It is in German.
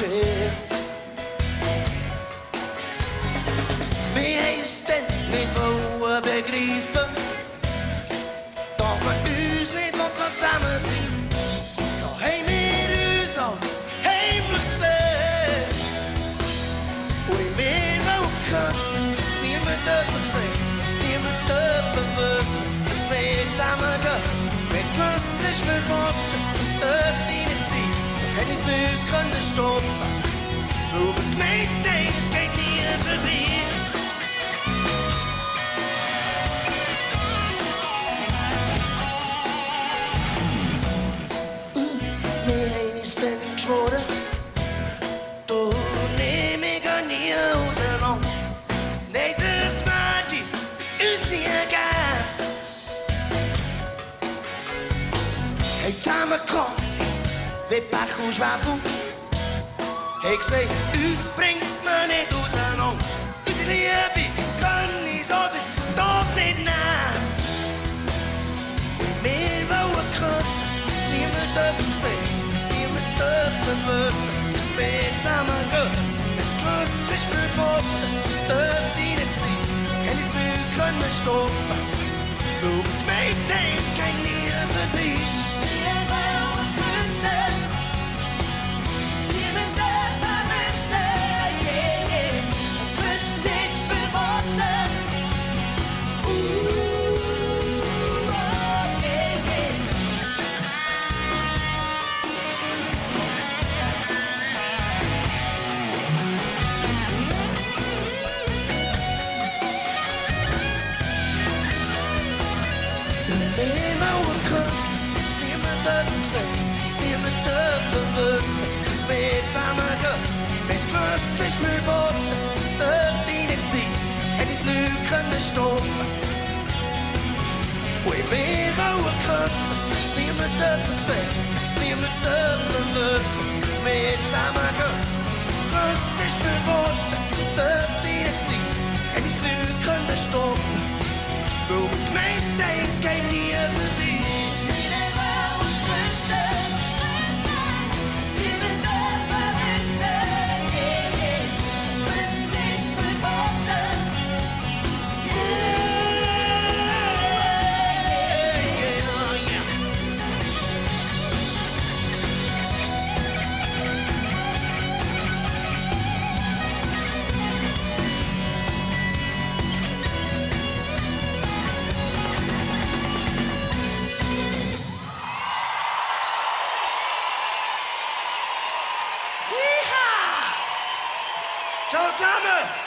chill. Wir haben es dann nicht wollen begreifen, dass wir uns nicht zusammen sind. Da haben wir uns alle heimlich gesehen. Und wir wollen küssen, dass niemand dürfen sehen, dass niemand dürfen wissen, dass wir zusammengehen. Wenn's gewusst ist verboten, das dürfte nicht sein. Wir haben uns nicht können stoppen. Nur gemeint, es geht nie vorbei. Wir haben uns dann geschworen, du nimm ich nie auseinander. Nein, das wird uns nie geben. Hey, zusammengekommen, wie Pech und Schwefel. Hey, gesagt, uns bringt man nicht auseinander. Unsere Liebe kann ich so den Tod nicht nehmen. Und wir wollen küssen, dass niemand dürfen sehen, dass niemand dürfen wissen, dass wir zusammengehen. Es gewusst ist verboten, das dürfte nicht sein. Hätte ich's nicht können stoppen. Weil wir gemeint haben, es geht nie vorbei. Wir wollen küssen, dass niemand dürfen sehen, dass niemand dürfen wissen, dass wir zusammengehen. Wenn's gewusst ist verboten, das dürfte nicht sein, hätte ich's nicht können stoppen. Und wir wollen küssen, dass niemand dürfen sehen, dass niemand dürfen wissen, dass wir zusammengehen. Gewusst ist verboten, das dürfte nicht sein, hätte ich's nicht können stoppen. Weil wir gemeint haben, es geht nie vorbei. Ciao zusammen!